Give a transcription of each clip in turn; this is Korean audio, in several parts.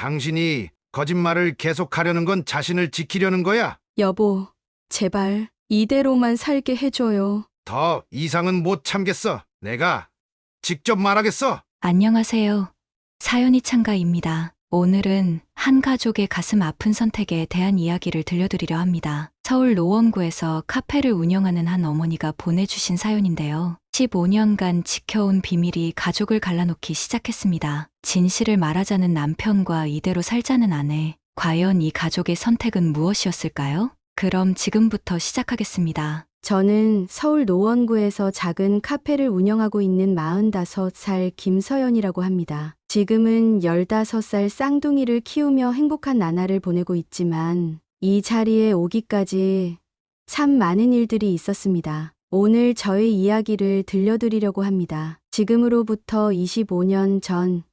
당신이 거짓말을 계속하려는 건 자신을 지키려는 거야. 여보, 제발 이대로만 살게 해줘요. 더 이상은 못 참겠어. 내가 직접 말하겠어. 안녕하세요. 사연이 창가입니다. 오늘은 한 가족의 가슴 아픈 선택에 대한 이야기를 들려드리려 합니다. 서울 노원구에서 카페를 운영하는 한 어머니가 보내주신 사연인데요. 15년간 지켜온 비밀이 가족을 갈라놓기 시작했습니다. 진실을 말하자는 남편과 이대로 살자는 아내. 과연 이 가족의 선택은 무엇이었을까요? 그럼 지금부터 시작하겠습니다. 저는 서울 노원구에서 작은 카페를 운영하고 있는 45살 김서연이라고 합니다. 지금은 15살 쌍둥이를 키우며 행복한 나날을 보내고 있지만 이 자리에 오기까지 참 많은 일들이 있었습니다. 오늘 저의 이야기를 들려드리려고 합니다. 지금으로부터 25년 전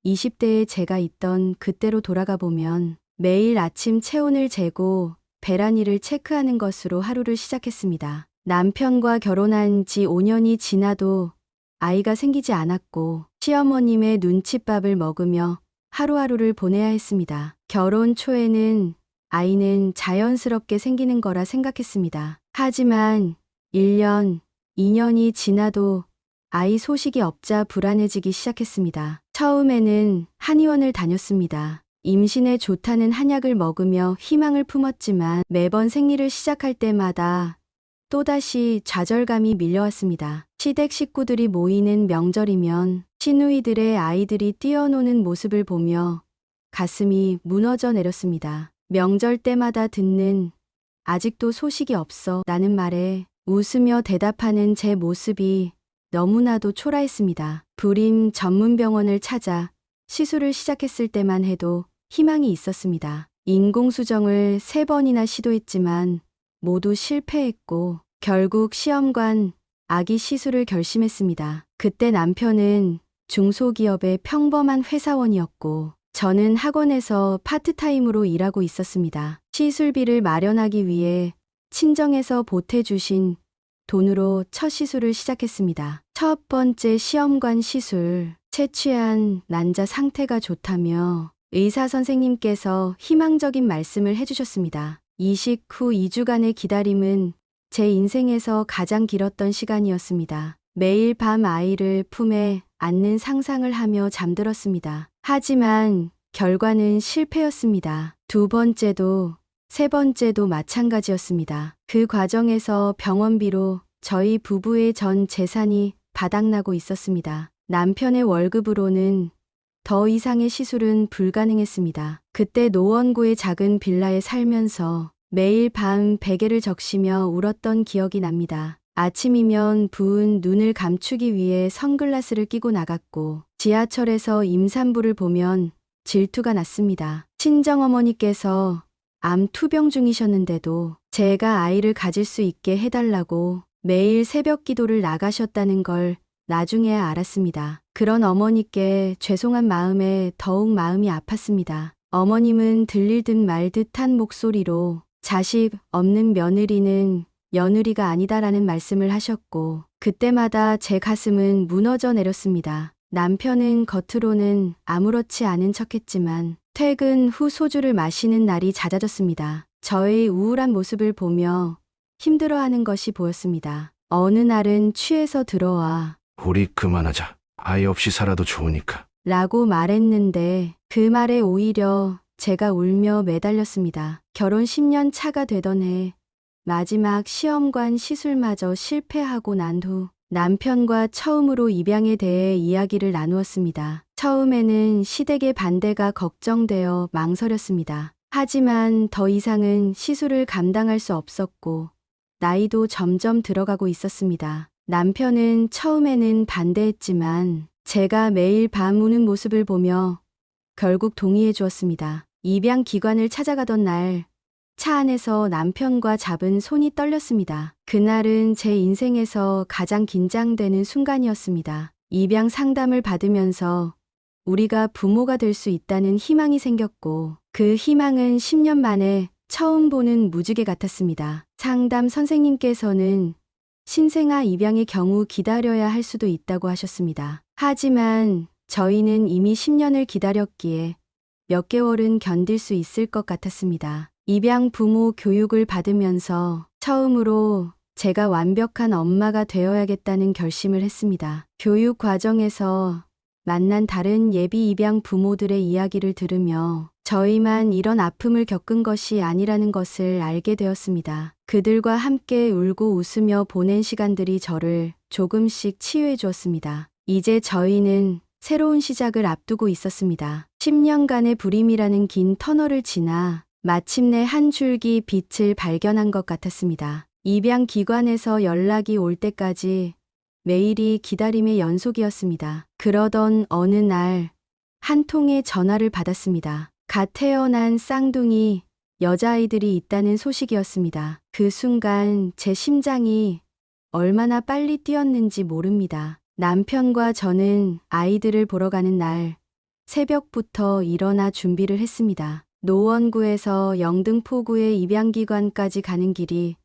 20대에 제가 있던 그때로 돌아가 보면 매일 아침 체온을 재고 배란일을 체크하는 것으로 하루를 시작했습니다. 남편과 결혼한 지 5년이 지나도 아이가 생기지 않았고 시어머님의 눈칫밥을 먹으며 하루하루를 보내야 했습니다. 결혼 초에는 아이는 자연스럽게 생기는 거라 생각했습니다. 하지만 1년, 2년이 지나도 아이 소식이 없자 불안해지기 시작했습니다. 처음에는 한의원을 다녔습니다. 임신에 좋다는 한약을 먹으며 희망을 품었지만 매번 생리를 시작할 때마다 또다시 좌절감이 밀려왔습니다. 시댁 식구들이 모이는 명절이면 시누이들의 아이들이 뛰어노는 모습을 보며 가슴이 무너져 내렸습니다. 명절 때마다 듣는 아직도 소식이 없어 라는 말에 웃으며 대답하는 제 모습이 너무나도 초라했습니다. 불임 전문병원을 찾아 시술을 시작했을 때만 해도 희망이 있었습니다. 인공수정을 3번이나 시도했지만 모두 실패했고 결국 시험관 아기 시술을 결심했습니다. 그때 남편은 중소기업의 평범한 회사원이었고 저는 학원에서 파트타임으로 일하고 있었습니다. 시술비를 마련하기 위해 친정에서 보태주신 돈으로 첫 시술을 시작했습니다. 첫 번째 시험관 시술, 채취한 난자 상태가 좋다며 의사 선생님께서 희망적인 말씀을 해주셨습니다. 이식 후 2주간의 기다림은 제 인생에서 가장 길었던 시간이었습니다. 매일 밤 아이를 품에 안는 상상을 하며 잠들었습니다. 하지만 결과는 실패였습니다. 두 번째도 세 번째도 마찬가지였습니다. 그 과정에서 병원비로 저희 부부의 전 재산이 바닥나고 있었습니다. 남편의 월급으로는 더 이상의 시술은 불가능했습니다. 그때 노원구의 작은 빌라에 살면서 매일 밤 베개를 적시며 울었던 기억이 납니다. 아침이면 부은 눈을 감추기 위해 선글라스를 끼고 나갔고 지하철에서 임산부를 보면 질투가 났습니다. 친정어머니께서 암 투병 중이셨는데도 제가 아이를 가질 수 있게 해달라고 매일 새벽 기도를 나가셨다는 걸 나중에야 알았습니다. 그런 어머니께 죄송한 마음에 더욱 마음이 아팠습니다. 어머님은 들릴 듯 말 듯한 목소리로 자식 없는 며느리는 며느리가 아니다라는 말씀을 하셨고 그때마다 제 가슴은 무너져 내렸습니다. 남편은 겉으로는 아무렇지 않은 척했지만 퇴근 후 소주를 마시는 날이 잦아졌습니다. 저의 우울한 모습을 보며 힘들어하는 것이 보였습니다. 어느 날은 취해서 들어와 우리 그만하자. 아이 없이 살아도 좋으니까. 라고 말했는데 그 말에 오히려 제가 울며 매달렸습니다. 결혼 10년 차가 되던 해 마지막 시험관 시술마저 실패하고 난 후 남편과 처음으로 입양에 대해 이야기를 나누었습니다. 처음에는 시댁의 반대가 걱정되어 망설였습니다. 하지만 더 이상은 시술을 감당할 수 없었고 나이도 점점 들어가고 있었습니다. 남편은 처음에는 반대했지만 제가 매일 밤 우는 모습을 보며 결국 동의해 주었습니다. 입양 기관을 찾아가던 날 차 안에서 남편과 잡은 손이 떨렸습니다. 그날은 제 인생에서 가장 긴장되는 순간이었습니다. 입양 상담을 받으면서 우리가 부모가 될 수 있다는 희망이 생겼고 그 희망은 10년 만에 처음 보는 무지개 같았습니다. 상담 선생님께서는 신생아 입양의 경우 기다려야 할 수도 있다고 하셨습니다. 하지만 저희는 이미 10년을 기다렸기에 몇 개월은 견딜 수 있을 것 같았습니다. 입양 부모 교육을 받으면서 처음으로 제가 완벽한 엄마가 되어야겠다는 결심을 했습니다. 교육 과정에서 만난 다른 예비 입양 부모들의 이야기를 들으며 저희만 이런 아픔을 겪은 것이 아니라는 것을 알게 되었습니다. 그들과 함께 울고 웃으며 보낸 시간들이 저를 조금씩 치유해 주었습니다. 이제 저희는 새로운 시작을 앞두고 있었습니다. 10년간의 불임이라는 긴 터널을 지나 마침내 한 줄기 빛을 발견한 것 같았습니다. 입양 기관에서 연락이 올 때까지 매일이 기다림의 연속이었습니다. 그러던 어느 날 한 통의 전화를 받았습니다. 갓 태어난 쌍둥이 여자아이들이 있다는 소식이었습니다. 그 순간 제 심장이 얼마나 빨리 뛰었는지 모릅니다. 남편과 저는 아이들을 보러 가는 날 새벽부터 일어나 준비를 했습니다. 노원구에서 영등포구의 입양기관까지 가는 길이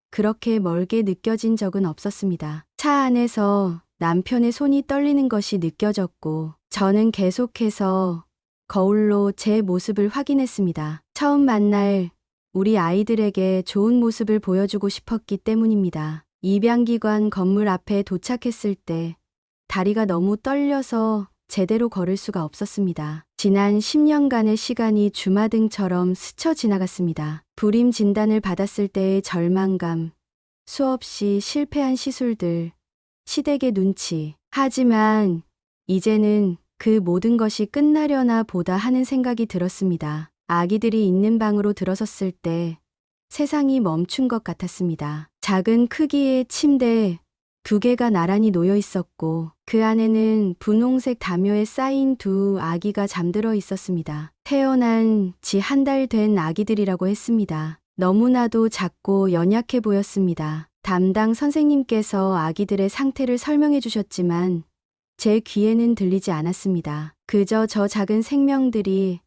그렇게 멀게 느껴진 적은 없었습니다. 차 안에서 남편의 손이 떨리는 것이 느껴졌고 저는 계속해서 거울로 제 모습을 확인했습니다. 처음 만날 우리 아이들에게 좋은 모습을 보여주고 싶었기 때문입니다. 입양기관 건물 앞에 도착했을 때 다리가 너무 떨려서 제대로 걸을 수가 없었습니다. 지난 10년간의 시간이 주마등처럼 스쳐 지나갔습니다. 불임 진단을 받았을 때의 절망감, 수없이 실패한 시술들, 시댁의 눈치. 하지만 이제는 그 모든 것이 끝나려나 보다 하는 생각이 들었습니다. 아기들이 있는 방으로 들어섰을 때 세상이 멈춘 것 같았습니다. 작은 크기의 침대 2개가 나란히 놓여 있었고 그 안에는 분홍색 담요에 쌓인 2 아기가 잠들어 있었습니다. 태어난 지 1달 된 아기들이라고 했습니다. 너무나도 작고 연약해 보였습니다. 담당 선생님께서 아기들의 상태를 설명해 주셨지만 제 귀에는 들리지 않았습니다. 그저 저 작은 생명들이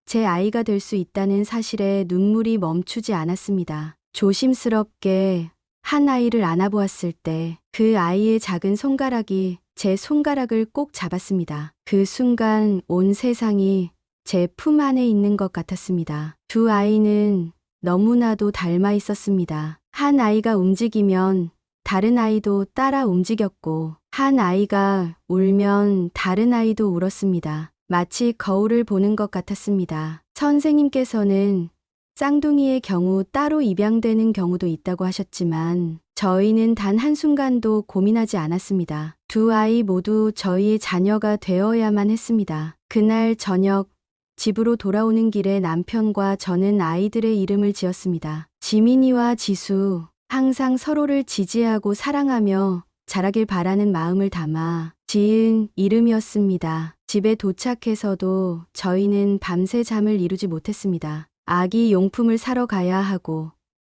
제 아이가 될 수 있다는 사실에 눈물이 멈추지 않았습니다. 조심스럽게 한 아이를 안아보았을 때 그 아이의 작은 손가락이 제 손가락을 꼭 잡았습니다. 그 순간 온 세상이 제 품 안에 있는 것 같았습니다. 2 아이는 너무나도 닮아 있었습니다. 한 아이가 움직이면 다른 아이도 따라 움직였고 한 아이가 울면 다른 아이도 울었습니다. 마치 거울을 보는 것 같았습니다. 선생님께서는 쌍둥이의 경우 따로 입양되는 경우도 있다고 하셨지만 저희는 단 한순간도 고민하지 않았습니다. 2 아이 모두 저희의 자녀가 되어야만 했습니다. 그날 저녁 집으로 돌아오는 길에 남편과 저는 아이들의 이름을 지었습니다. 지민이와 지수, 항상 서로를 지지하고 사랑하며 자라길 바라는 마음을 담아 지은 이름이었습니다. 집에 도착해서도 저희는 밤새 잠을 이루지 못했습니다. 아기 용품을 사러 가야 하고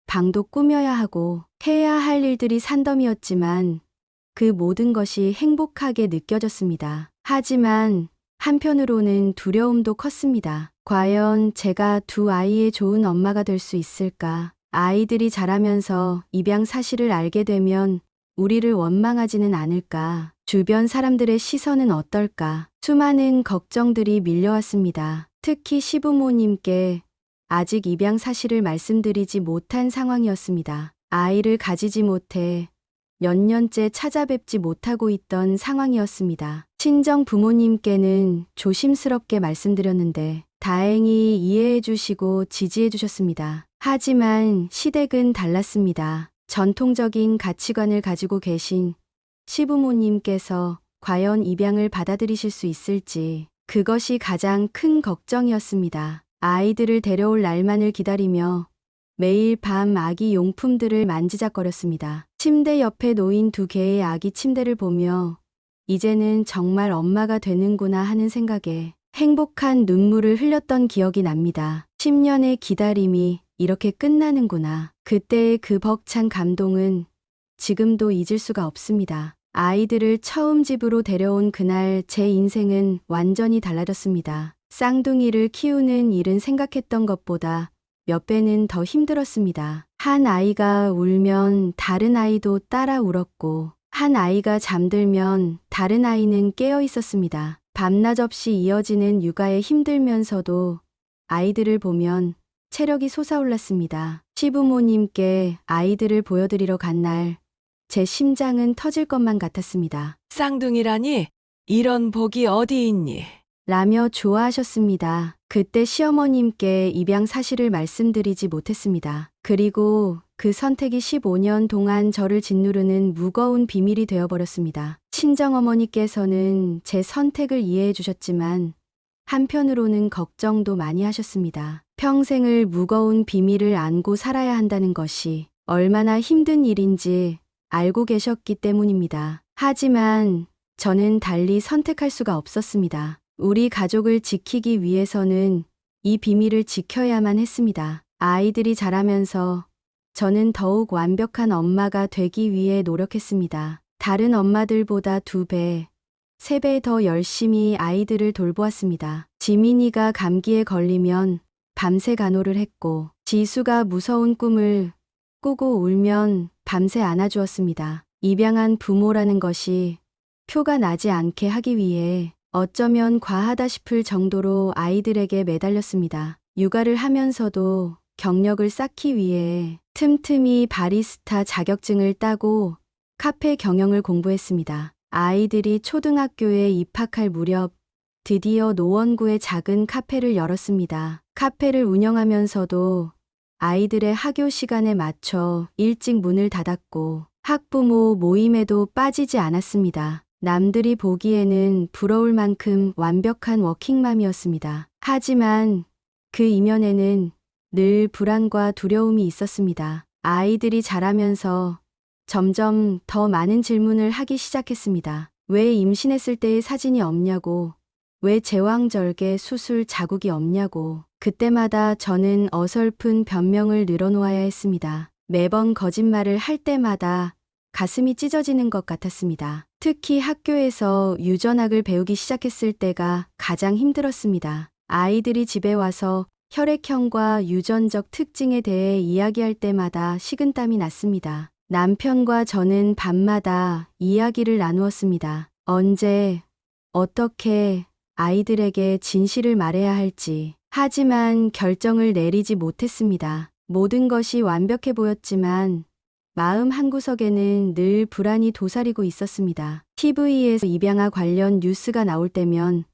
방도 꾸며야 하고 해야 할 일들이 산더미였지만 그 모든 것이 행복하게 느껴졌습니다. 하지만 한편으로는 두려움도 컸습니다. 과연 제가 2 아이의 좋은 엄마가 될 수 있을까? 아이들이 자라면서 입양 사실을 알게 되면 우리를 원망하지는 않을까? 주변 사람들의 시선은 어떨까? 수많은 걱정들이 밀려왔습니다. 특히 시부모님께 아직 입양 사실을 말씀드리지 못한 상황이었습니다. 아이를 가지지 못해 몇 년째 찾아뵙지 못하고 있던 상황이었습니다. 친정 부모님께는 조심스럽게 말씀드렸는데 다행히 이해해 주시고 지지해 주셨습니다. 하지만 시댁은 달랐습니다. 전통적인 가치관을 가지고 계신 시부모님께서 과연 입양을 받아들이실 수 있을지 그것이 가장 큰 걱정이었습니다. 아이들을 데려올 날만을 기다리며 매일 밤 아기 용품들을 만지작거렸습니다. 침대 옆에 놓인 2개의 아기 침대를 보며 이제는 정말 엄마가 되는구나 하는 생각에 행복한 눈물을 흘렸던 기억이 납니다. 10년의 기다림이 이렇게 끝나는구나. 그때의 그 벅찬 감동은 지금도 잊을 수가 없습니다. 아이들을 처음 집으로 데려온 그날 제 인생은 완전히 달라졌습니다. 쌍둥이를 키우는 일은 생각했던 것보다 몇 배는 더 힘들었습니다. 한 아이가 울면 다른 아이도 따라 울었고 한 아이가 잠들면 다른 아이는 깨어 있었습니다. 밤낮 없이 이어지는 육아에 힘들면서도 아이들을 보면 체력이 솟아올랐습니다. 시부모님께 아이들을 보여드리러 간 날, 제 심장은 터질 것만 같았습니다. 쌍둥이라니? 이런 복이 어디 있니? 라며 좋아하셨습니다. 그때 시어머님께 입양 사실을 말씀드리지 못했습니다. 그리고 그 선택이 15년 동안 저를 짓누르는 무거운 비밀이 되어버렸습니다. 친정어머니께서는 제 선택을 이해해 주셨지만 한편으로는 걱정도 많이 하셨습니다. 평생을 무거운 비밀을 안고 살아야 한다는 것이 얼마나 힘든 일인지 알고 계셨기 때문입니다. 하지만 저는 달리 선택할 수가 없었습니다. 우리 가족을 지키기 위해서는 이 비밀을 지켜야만 했습니다. 아이들이 자라면서 저는 더욱 완벽한 엄마가 되기 위해 노력했습니다. 다른 엄마들보다 2배, 3배 더 열심히 아이들을 돌보았습니다. 지민이가 감기에 걸리면 밤새 간호를 했고, 지수가 무서운 꿈을 꾸고 울면 밤새 안아주었습니다. 입양한 부모라는 것이 표가 나지 않게 하기 위해 어쩌면 과하다 싶을 정도로 아이들에게 매달렸습니다. 육아를 하면서도 경력을 쌓기 위해 틈틈이 바리스타 자격증을 따고 카페 경영을 공부했습니다. 아이들이 초등학교에 입학할 무렵 드디어 노원구에 작은 카페를 열었습니다. 카페를 운영하면서도 아이들의 학교 시간에 맞춰 일찍 문을 닫았고 학부모 모임에도 빠지지 않았습니다. 남들이 보기에는 부러울 만큼 완벽한 워킹맘이었습니다. 하지만 그 이면에는 늘 불안과 두려움이 있었습니다. 아이들이 자라면서 점점 더 많은 질문을 하기 시작했습니다. 왜 임신했을 때의 사진이 없냐고, 왜 제왕절개 수술 자국이 없냐고. 그때마다 저는 어설픈 변명을 늘어놓아야 했습니다. 매번 거짓말을 할 때마다 가슴이 찢어지는 것 같았습니다. 특히 학교에서 유전학을 배우기 시작했을 때가 가장 힘들었습니다. 아이들이 집에 와서 혈액형과 유전적 특징에 대해 이야기할 때마다 식은땀이 났습니다. 남편과 저는 밤마다 이야기를 나누었습니다. 언제, 어떻게 아이들에게 진실을 말해야 할지. 하지만 결정을 내리지 못했습니다. 모든 것이 완벽해 보였지만 마음 한구석에는 늘 불안이 도사리고 있었습니다. TV에서 입양아 관련 뉴스가 나올 때면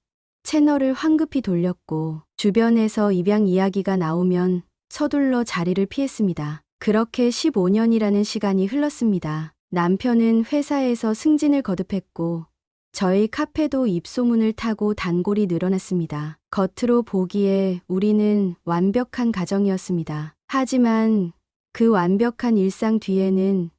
채널을 황급히 돌렸고 주변에서 입양 이야기가 나오면 서둘러 자리를 피했습니다. 그렇게 15년이라는 시간이 흘렀습니다. 남편은 회사에서 승진을 거듭했고 저희 카페도 입소문을 타고 단골이 늘어났습니다. 겉으로 보기에 우리는 완벽한 가정이었습니다. 하지만 그 완벽한 일상 뒤에는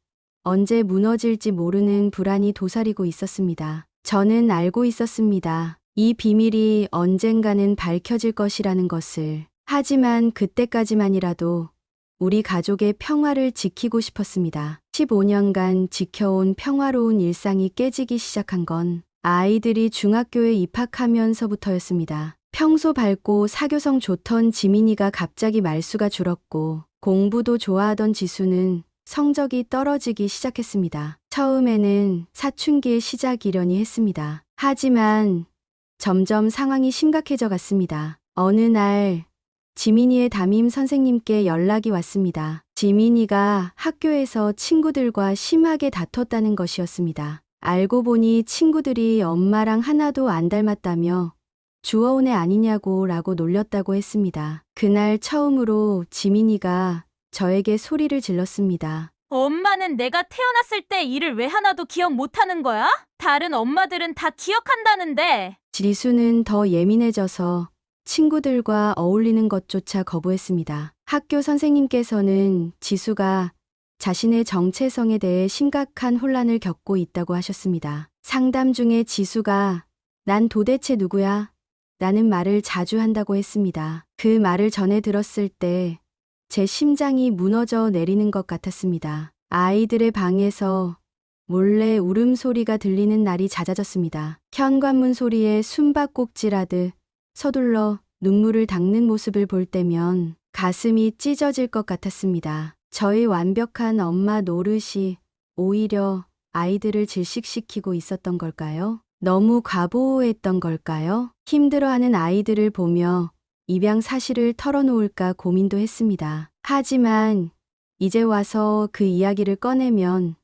언제 무너질지 모르는 불안이 도사리고 있었습니다. 저는 알고 있었습니다. 이 비밀이 언젠가는 밝혀질 것이라는 것을. 하지만 그때까지만이라도 우리 가족의 평화를 지키고 싶었습니다. 15년간 지켜온 평화로운 일상이 깨지기 시작한 건 아이들이 중학교에 입학하면서부터였습니다. 평소 밝고 사교성 좋던 지민이가 갑자기 말수가 줄었고 공부도 좋아하던 지수는 성적이 떨어지기 시작했습니다. 처음에는 사춘기의 시작이려니 했습니다. 하지만 점점 상황이 심각해져 갔습니다. 어느 날 지민이의 담임 선생님께 연락이 왔습니다. 지민이가 학교에서 친구들과 심하게 다퉜다는 것이었습니다. 알고 보니 친구들이 엄마랑 하나도 안 닮았다며 주워온 애 아니냐고 라고 놀렸다고 했습니다. 그날 처음으로 지민이가 저에게 소리를 질렀습니다. 엄마는 내가 태어났을 때 일을 왜 하나도 기억 못하는 거야? 다른 엄마들은 다 기억한다는데. 지수는 더 예민해져서 친구들과 어울리는 것조차 거부했습니다. 학교 선생님께서는 지수가 자신의 정체성에 대해 심각한 혼란을 겪고 있다고 하셨습니다. 상담 중에 지수가 난 도대체 누구야? 라는 말을 자주 한다고 했습니다. 그 말을 전해 들었을 때 제 심장이 무너져 내리는 것 같았습니다. 아이들의 방에서 몰래 울음소리가 들리는 날이 잦아졌습니다. 현관문 소리에 숨바꼭질하듯 서둘러 눈물을 닦는 모습을 볼 때면 가슴이 찢어질 것 같았습니다. 저희 완벽한 엄마 노릇이 오히려 아이들을 질식시키고 있었던 걸까요? 너무 과보호했던 걸까요? 힘들어하는 아이들을 보며 입양 사실을 털어놓을까 고민도 했습니다. 하지만 이제 와서 그 이야기를 꺼내면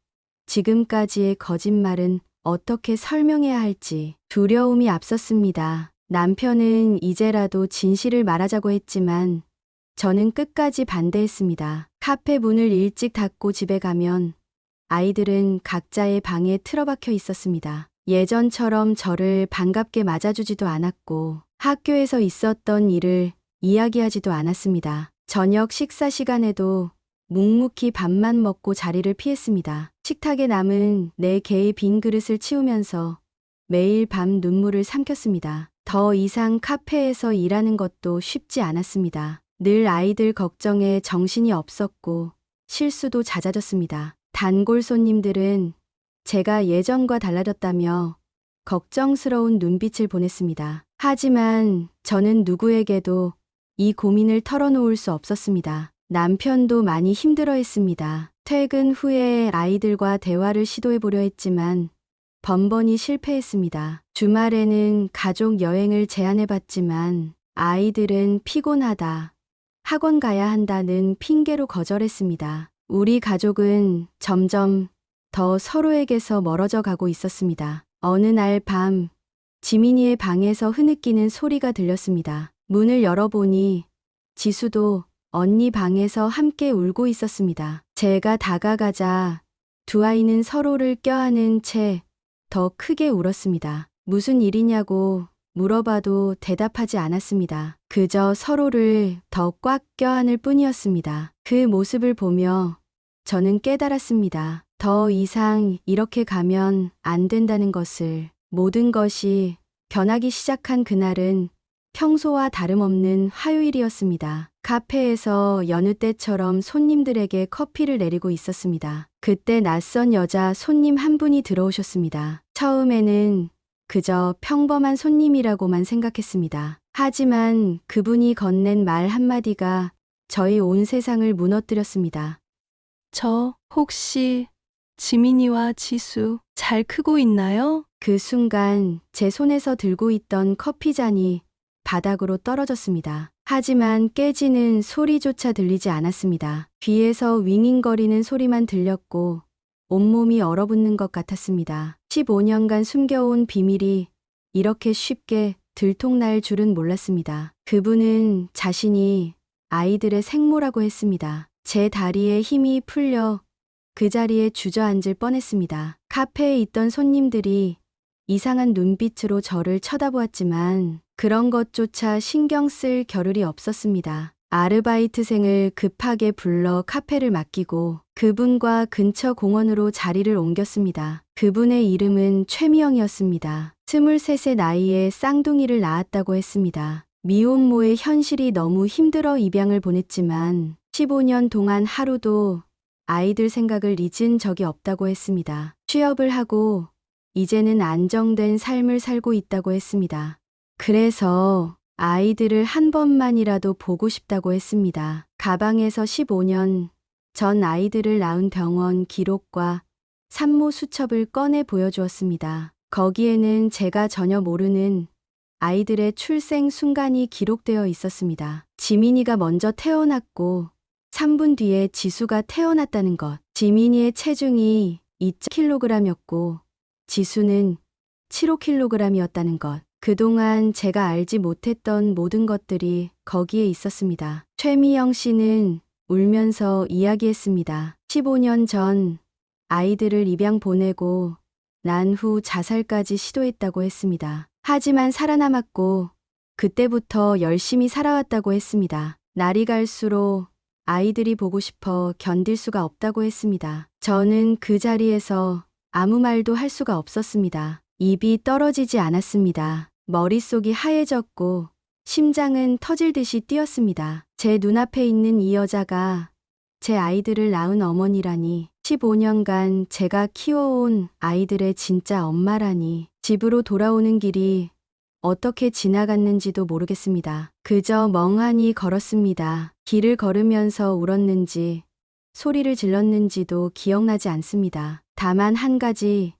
지금까지의 거짓말은 어떻게 설명해야 할지 두려움이 앞섰습니다. 남편은 이제라도 진실을 말하자고 했지만 저는 끝까지 반대했습니다. 카페 문을 일찍 닫고 집에 가면 아이들은 각자의 방에 틀어박혀 있었습니다. 예전처럼 저를 반갑게 맞아주지도 않았고 학교에서 있었던 일을 이야기하지도 않았습니다. 저녁 식사 시간에도 묵묵히 밥만 먹고 자리를 피했습니다. 식탁에 남은 4개의 빈 그릇을 치우면서 매일 밤 눈물을 삼켰습니다. 더 이상 카페에서 일하는 것도 쉽지 않았습니다. 늘 아이들 걱정에 정신이 없었고 실수도 잦아졌습니다. 단골 손님들은 제가 예전과 달라졌다며 걱정스러운 눈빛을 보냈습니다. 하지만 저는 누구에게도 이 고민을 털어놓을 수 없었습니다. 남편도 많이 힘들어했습니다. 퇴근 후에 아이들과 대화를 시도해보려 했지만 번번이 실패했습니다. 주말에는 가족 여행을 제안해봤지만 아이들은 피곤하다, 학원 가야 한다는 핑계로 거절했습니다. 우리 가족은 점점 더 서로에게서 멀어져 가고 있었습니다. 어느 날 밤 지민이의 방에서 흐느끼는 소리가 들렸습니다. 문을 열어보니 지수도 언니 방에서 함께 울고 있었습니다. 제가 다가가자 두 아이는 서로를 껴안은 채 더 크게 울었습니다. 무슨 일이냐고 물어봐도 대답하지 않았습니다. 그저 서로를 더 꽉 껴안을 뿐이었습니다. 그 모습을 보며 저는 깨달았습니다. 더 이상 이렇게 가면 안 된다는 것을. 모든 것이 변하기 시작한 그날은 평소와 다름없는 화요일이었습니다. 카페에서 여느 때처럼 손님들에게 커피를 내리고 있었습니다. 그때 낯선 여자 손님 한 분이 들어오셨습니다. 처음에는 그저 평범한 손님이라고만 생각했습니다. 하지만 그분이 건넨 말 한마디가 저희 온 세상을 무너뜨렸습니다. 저 혹시 지민이와 지수 잘 크고 있나요? 그 순간 제 손에서 들고 있던 커피잔이 바닥으로 떨어졌습니다. 하지만 깨지는 소리조차 들리지 않았습니다. 귀에서 윙윙거리는 소리만 들렸고 온몸이 얼어붙는 것 같았습니다. 15년간 숨겨온 비밀이 이렇게 쉽게 들통날 줄은 몰랐습니다. 그분은 자신이 아이들의 생모라고 했습니다. 제 다리에 힘이 풀려 그 자리에 주저앉을 뻔했습니다. 카페에 있던 손님들이 이상한 눈빛으로 저를 쳐다보았지만 그런 것조차 신경 쓸 겨를이 없었습니다. 아르바이트생을 급하게 불러 카페를 맡기고 그분과 근처 공원으로 자리를 옮겼습니다. 그분의 이름은 최미영이었습니다. 23세 나이에 쌍둥이를 낳았다고 했습니다. 미혼모의 현실이 너무 힘들어 입양을 보냈지만 15년 동안 하루도 아이들 생각을 잊은 적이 없다고 했습니다. 취업을 하고 이제는 안정된 삶을 살고 있다고 했습니다. 그래서 아이들을 한 번만이라도 보고 싶다고 했습니다. 가방에서 15년 전 아이들을 낳은 병원 기록과 산모 수첩을 꺼내 보여주었습니다. 거기에는 제가 전혀 모르는 아이들의 출생 순간이 기록되어 있었습니다. 지민이가 먼저 태어났고 3분 뒤에 지수가 태어났다는 것. 지민이의 체중이 2kg이었고 지수는 75kg이었다는 것. 그동안 제가 알지 못했던 모든 것들이 거기에 있었습니다. 최미영 씨는 울면서 이야기했습니다. 15년 전 아이들을 입양 보내고 난 후 자살까지 시도했다고 했습니다. 하지만 살아남았고 그때부터 열심히 살아왔다고 했습니다. 날이 갈수록 아이들이 보고 싶어 견딜 수가 없다고 했습니다. 저는 그 자리에서 아무 말도 할 수가 없었습니다. 입이 떨어지지 않았습니다. 머릿속이 하얘졌고 심장은 터질 듯이 뛰었습니다. 제 눈앞에 있는 이 여자가 제 아이들을 낳은 어머니라니, 15년간 제가 키워온 아이들의 진짜 엄마라니, 집으로 돌아오는 길이 어떻게 지나갔는지도 모르겠습니다. 그저 멍하니 걸었습니다. 길을 걸으면서 울었는지 소리를 질렀는지도 기억나지 않습니다. 다만 한 가지,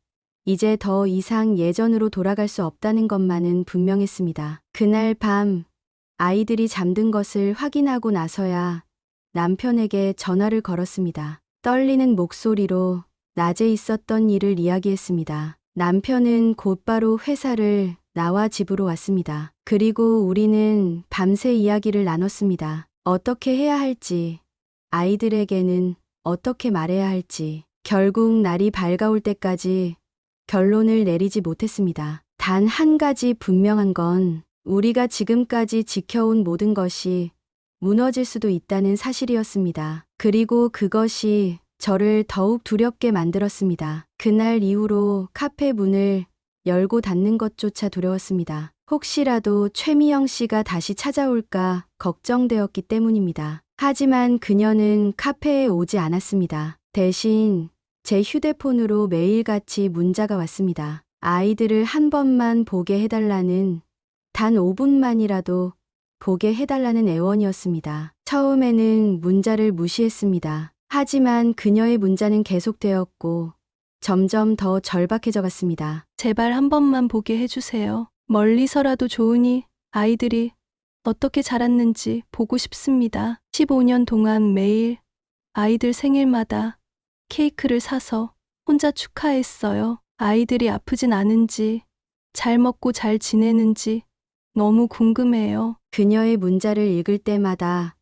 이제 더 이상 예전으로 돌아갈 수 없다는 것만은 분명했습니다. 그날 밤 아이들이 잠든 것을 확인하고 나서야 남편에게 전화를 걸었습니다. 떨리는 목소리로 낮에 있었던 일을 이야기했습니다. 남편은 곧바로 회사를 나와 집으로 왔습니다. 그리고 우리는 밤새 이야기를 나눴습니다. 어떻게 해야 할지, 아이들에게는 어떻게 말해야 할지, 결국 날이 밝아올 때까지 결론을 내리지 못했습니다. 단 한 가지 분명한 건 우리가 지금까지 지켜온 모든 것이 무너질 수도 있다는 사실이었습니다. 그리고 그것이 저를 더욱 두렵게 만들었습니다. 그날 이후로 카페 문을 열고 닫는 것조차 두려웠습니다. 혹시라도 최미영 씨가 다시 찾아올까 걱정되었기 때문입니다. 하지만 그녀는 카페에 오지 않았습니다. 대신 제 휴대폰으로 매일같이 문자가 왔습니다. 아이들을 한 번만 보게 해달라는, 단 5분만이라도 보게 해달라는 애원이었습니다. 처음에는 문자를 무시했습니다. 하지만 그녀의 문자는 계속되었고 점점 더 절박해져 갔습니다. 제발 한 번만 보게 해주세요. 멀리서라도 좋으니 아이들이 어떻게 자랐는지 보고 싶습니다. 15년 동안 매일 아이들 생일마다 케이크를 사서 혼자 축하했어요. 아이들이 아프진 않은지, 잘 먹고 잘 지내는지 너무 궁금해요. 그녀의 문자를 읽을 때마다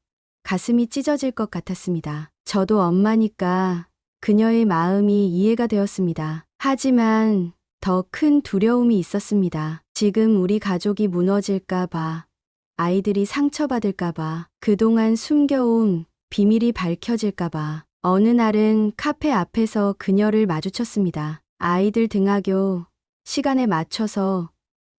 가슴이 찢어질 것 같았습니다. 저도 엄마니까 그녀의 마음이 이해가 되었습니다. 하지만 더 큰 두려움이 있었습니다. 지금 우리 가족이 무너질까봐, 아이들이 상처받을까봐, 그동안 숨겨온 비밀이 밝혀질까봐. 어느 날은 카페 앞에서 그녀를 마주쳤습니다. 아이들 등하교 시간에 맞춰서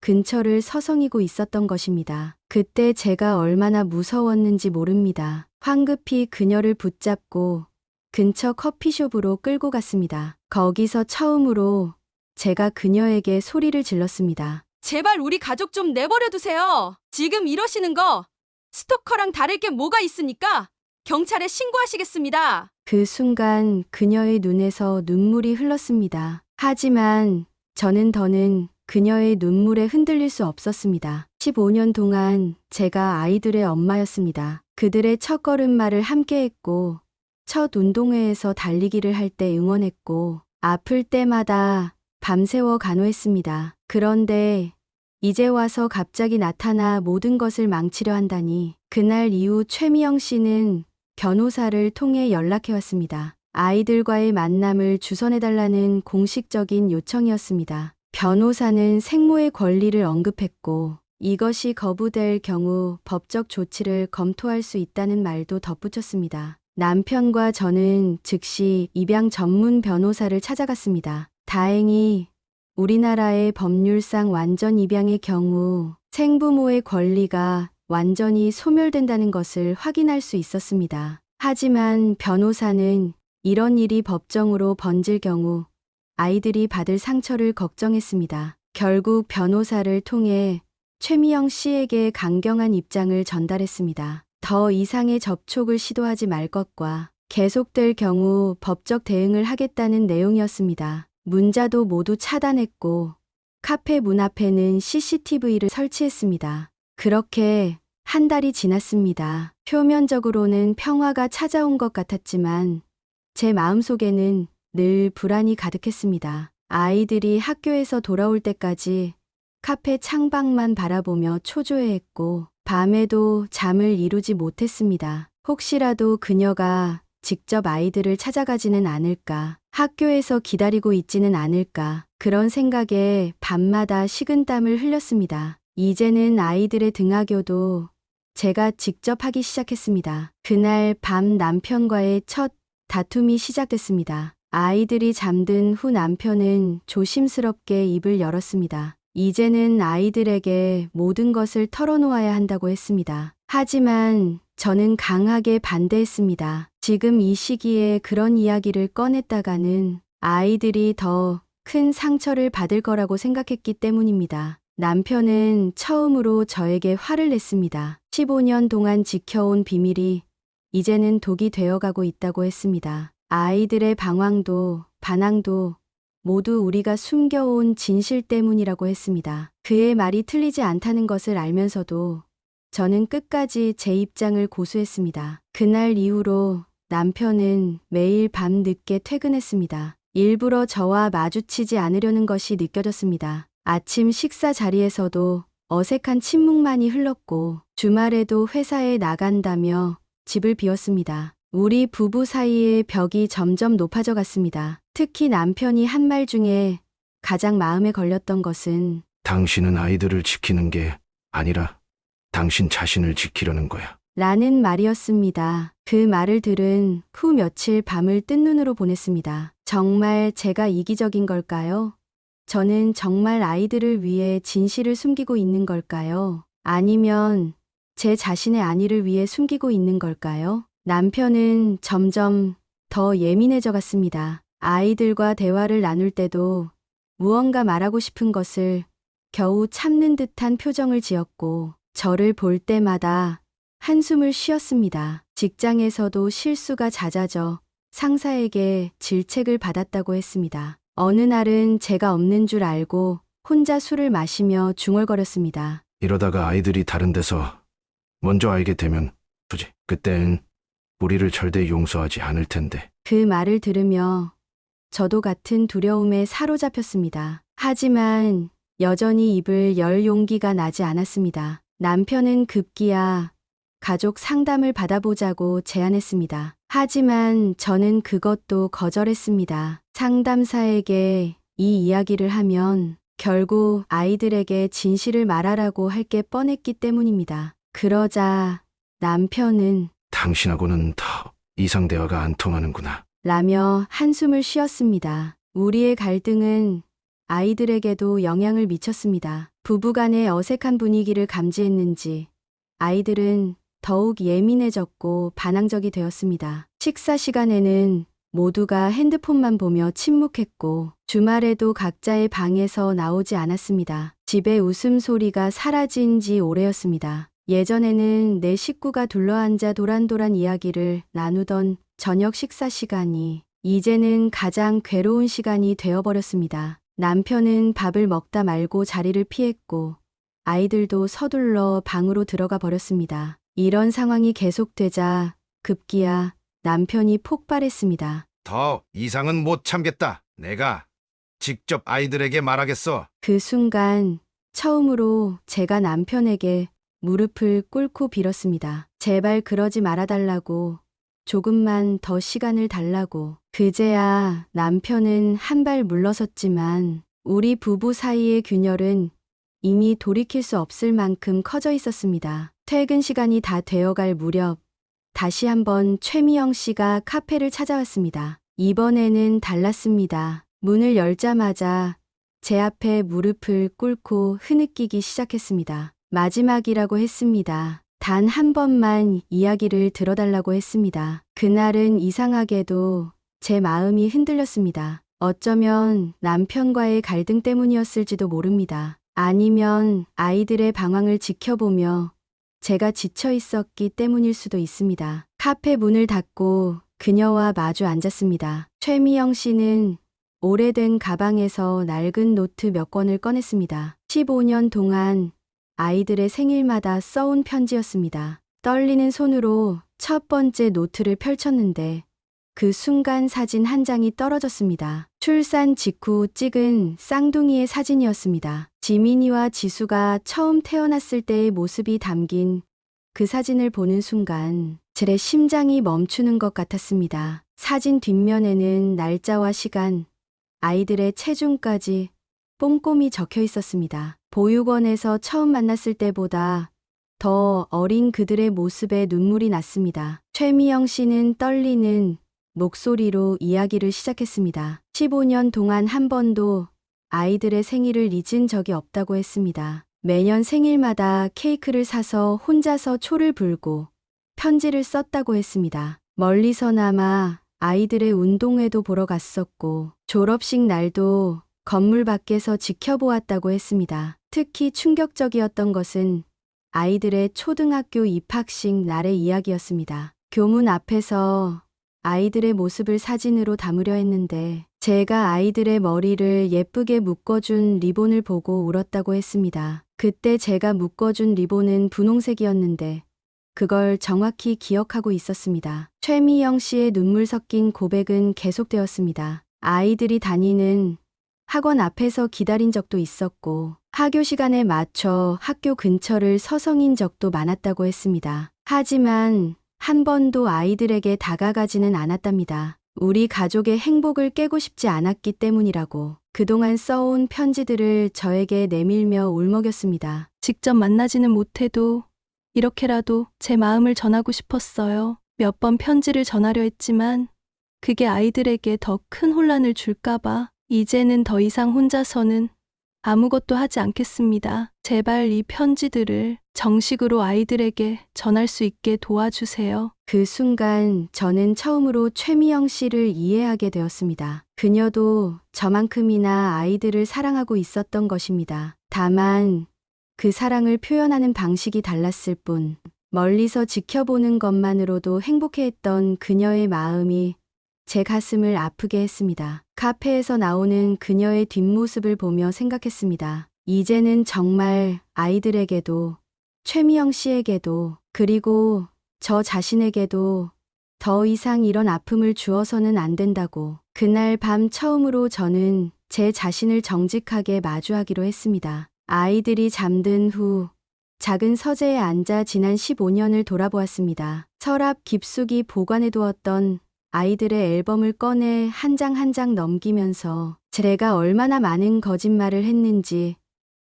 근처를 서성이고 있었던 것입니다. 그때 제가 얼마나 무서웠는지 모릅니다. 황급히 그녀를 붙잡고 근처 커피숍으로 끌고 갔습니다. 거기서 처음으로 제가 그녀에게 소리를 질렀습니다. 제발 우리 가족 좀 내버려 두세요. 지금 이러시는 거 스토커랑 다를 게 뭐가 있습니까? 경찰에 신고하시겠습니다. 그 순간 그녀의 눈에서 눈물이 흘렀습니다. 하지만 저는 더는 그녀의 눈물에 흔들릴 수 없었습니다. 15년 동안 제가 아이들의 엄마였습니다. 그들의 첫걸음마를 함께했고, 첫 운동회에서 달리기를 할 때 응원했고, 아플 때마다 밤새워 간호했습니다. 그런데 이제 와서 갑자기 나타나 모든 것을 망치려 한다니. 그날 이후 최미영 씨는 변호사를 통해 연락해왔습니다. 아이들과의 만남을 주선해달라는 공식적인 요청이었습니다. 변호사는 생모의 권리를 언급했고, 이것이 거부될 경우 법적 조치를 검토할 수 있다는 말도 덧붙였습니다. 남편과 저는 즉시 입양 전문 변호사를 찾아갔습니다. 다행히 우리나라의 법률상 완전 입양의 경우 생부모의 권리가 완전히 소멸된다는 것을 확인할 수 있었습니다. 하지만 변호사는 이런 일이 법정으로 번질 경우 아이들이 받을 상처를 걱정했습니다. 결국 변호사를 통해 최미영 씨에게 강경한 입장을 전달했습니다. 더 이상의 접촉을 시도하지 말 것과 계속될 경우 법적 대응을 하겠다는 내용이었습니다. 문자도 모두 차단했고 카페 문 앞에는 CCTV를 설치했습니다. 그렇게 한 달이 지났습니다. 표면적으로는 평화가 찾아온 것 같았지만 제 마음속에는 늘 불안이 가득했습니다. 아이들이 학교에서 돌아올 때까지 카페 창밖만 바라보며 초조해했고 밤에도 잠을 이루지 못했습니다. 혹시라도 그녀가 직접 아이들을 찾아가지는 않을까, 학교에서 기다리고 있지는 않을까, 그런 생각에 밤마다 식은땀을 흘렸습니다. 이제는 아이들의 등하교도 제가 직접 하기 시작했습니다. 그날 밤 남편과의 첫 다툼이 시작됐습니다. 아이들이 잠든 후 남편은 조심스럽게 입을 열었습니다. 이제는 아이들에게 모든 것을 털어놓아야 한다고 했습니다. 하지만 저는 강하게 반대했습니다. 지금 이 시기에 그런 이야기를 꺼냈다가는 아이들이 더 큰 상처를 받을 거라고 생각했기 때문입니다. 남편은 처음으로 저에게 화를 냈습니다. 15년 동안 지켜온 비밀이 이제는 독이 되어가고 있다고 했습니다. 아이들의 방황도 반항도 모두 우리가 숨겨온 진실 때문이라고 했습니다. 그의 말이 틀리지 않다는 것을 알면서도 저는 끝까지 제 입장을 고수했습니다. 그날 이후로 남편은 매일 밤 늦게 퇴근했습니다. 일부러 저와 마주치지 않으려는 것이 느껴졌습니다. 아침 식사 자리에서도 어색한 침묵만이 흘렀고 주말에도 회사에 나간다며 집을 비웠습니다. 우리 부부 사이의 벽이 점점 높아져 갔습니다. 특히 남편이 한 말 중에 가장 마음에 걸렸던 것은 당신은 아이들을 지키는 게 아니라 당신 자신을 지키려는 거야. 라는 말이었습니다. 그 말을 들은 후 며칠 밤을 뜬 눈으로 보냈습니다. 정말 제가 이기적인 걸까요? 저는 정말 아이들을 위해 진실을 숨기고 있는 걸까요? 아니면 제 자신의 안위를 위해 숨기고 있는 걸까요? 남편은 점점 더 예민해져 갔습니다. 아이들과 대화를 나눌 때도 무언가 말하고 싶은 것을 겨우 참는 듯한 표정을 지었고 저를 볼 때마다 한숨을 쉬었습니다. 직장에서도 실수가 잦아져 상사에게 질책을 받았다고 했습니다. 어느 날은 제가 없는 줄 알고 혼자 술을 마시며 중얼거렸습니다. 이러다가 아이들이 다른 데서 먼저 알게 되면 그땐 우리를 절대 용서하지 않을 텐데. 그 말을 들으며 저도 같은 두려움에 사로잡혔습니다. 하지만 여전히 입을 열 용기가 나지 않았습니다. 남편은 급기야 가족 상담을 받아보자고 제안했습니다. 하지만 저는 그것도 거절했습니다. 상담사에게 이 이야기를 하면 결국 아이들에게 진실을 말하라고 할 게 뻔했기 때문입니다. 그러자 남편은 당신하고는 더 이상 대화가 안 통하는구나. 라며 한숨을 쉬었습니다. 우리의 갈등은 아이들에게도 영향을 미쳤습니다. 부부간의 어색한 분위기를 감지했는지 아이들은 더욱 예민해졌고 반항적이 되었습니다. 식사 시간에는 모두가 핸드폰만 보며 침묵했고 주말에도 각자의 방에서 나오지 않았습니다. 집에 웃음소리가 사라진 지 오래였습니다. 예전에는 내 식구가 둘러앉아 도란도란 이야기를 나누던 저녁 식사 시간이 이제는 가장 괴로운 시간이 되어버렸습니다. 남편은 밥을 먹다 말고 자리를 피했고 아이들도 서둘러 방으로 들어가 버렸습니다. 이런 상황이 계속되자 급기야 남편이 폭발했습니다. 더 이상은 못 참겠다. 내가 직접 아이들에게 말하겠어. 그 순간 처음으로 제가 남편에게 무릎을 꿇고 빌었습니다. 제발 그러지 말아달라고, 조금만 더 시간을 달라고. 그제야 남편은 한 발 물러섰지만 우리 부부 사이의 균열은 이미 돌이킬 수 없을 만큼 커져 있었습니다. 퇴근 시간이 다 되어갈 무렵 다시 한번 최미영 씨가 카페를 찾아왔습니다. 이번에는 달랐습니다. 문을 열자마자 제 앞에 무릎을 꿇고 흐느끼기 시작했습니다. 마지막이라고 했습니다. 단 한 번만 이야기를 들어달라고 했습니다. 그날은 이상하게도 제 마음이 흔들렸습니다. 어쩌면 남편과의 갈등 때문이었을지도 모릅니다. 아니면 아이들의 방황을 지켜보며 제가 지쳐 있었기 때문일 수도 있습니다. 카페 문을 닫고 그녀와 마주 앉았습니다. 최미영 씨는 오래된 가방에서 낡은 노트 몇 권을 꺼냈습니다. 15년 동안 아이들의 생일마다 써온 편지였습니다. 떨리는 손으로 첫 번째 노트를 펼쳤는데 그 순간 사진 한 장이 떨어졌습니다. 출산 직후 찍은 쌍둥이의 사진이었습니다. 지민이와 지수가 처음 태어났을 때의 모습이 담긴 그 사진을 보는 순간 제 심장이 멈추는 것 같았습니다. 사진 뒷면에는 날짜와 시간, 아이들의 체중까지 꼼꼼히 적혀 있었습니다. 보육원에서 처음 만났을 때보다 더 어린 그들의 모습에 눈물이 났습니다. 최미영 씨는 떨리는 목소리로 이야기를 시작했습니다. 15년 동안 한 번도 아이들의 생일을 잊은 적이 없다고 했습니다. 매년 생일마다 케이크를 사서 혼자서 초를 불고 편지를 썼다고 했습니다. 멀리서나마 아이들의 운동회도 보러 갔었고 졸업식 날도 건물 밖에서 지켜보았다고 했습니다. 특히 충격적이었던 것은 아이들의 초등학교 입학식 날의 이야기였습니다. 교문 앞에서 아이들의 모습을 사진으로 담으려 했는데 제가 아이들의 머리를 예쁘게 묶어준 리본을 보고 울었다고 했습니다. 그때 제가 묶어준 리본은 분홍색이었는데 그걸 정확히 기억하고 있었습니다. 최미영 씨의 눈물 섞인 고백은 계속되었습니다. 아이들이 다니는 학원 앞에서 기다린 적도 있었고 하교 시간에 맞춰 학교 근처를 서성인 적도 많았다고 했습니다. 하지만 한 번도 아이들에게 다가가지는 않았답니다. 우리 가족의 행복을 깨고 싶지 않았기 때문이라고 그동안 써온 편지들을 저에게 내밀며 울먹였습니다. 직접 만나지는 못해도 이렇게라도 제 마음을 전하고 싶었어요. 몇 번 편지를 전하려 했지만 그게 아이들에게 더 큰 혼란을 줄까봐 이제는 더 이상 혼자서는 아무것도 하지 않겠습니다. 제발 이 편지들을 정식으로 아이들에게 전할 수 있게 도와주세요. 그 순간 저는 처음으로 최미영 씨를 이해하게 되었습니다. 그녀도 저만큼이나 아이들을 사랑하고 있었던 것입니다. 다만 그 사랑을 표현하는 방식이 달랐을 뿐 멀리서 지켜보는 것만으로도 행복해했던 그녀의 마음이 제 가슴을 아프게 했습니다. 카페에서 나오는 그녀의 뒷모습을 보며 생각했습니다. 이제는 정말 아이들에게도 최미영 씨에게도 그리고 저 자신에게도 더 이상 이런 아픔을 주어서는 안 된다고. 그날 밤 처음으로 저는 제 자신을 정직하게 마주하기로 했습니다. 아이들이 잠든 후 작은 서재에 앉아 지난 15년을 돌아보았습니다. 서랍 깊숙이 보관해두었던 아이들의 앨범을 꺼내 한 장 한 장 넘기면서 제가 얼마나 많은 거짓말을 했는지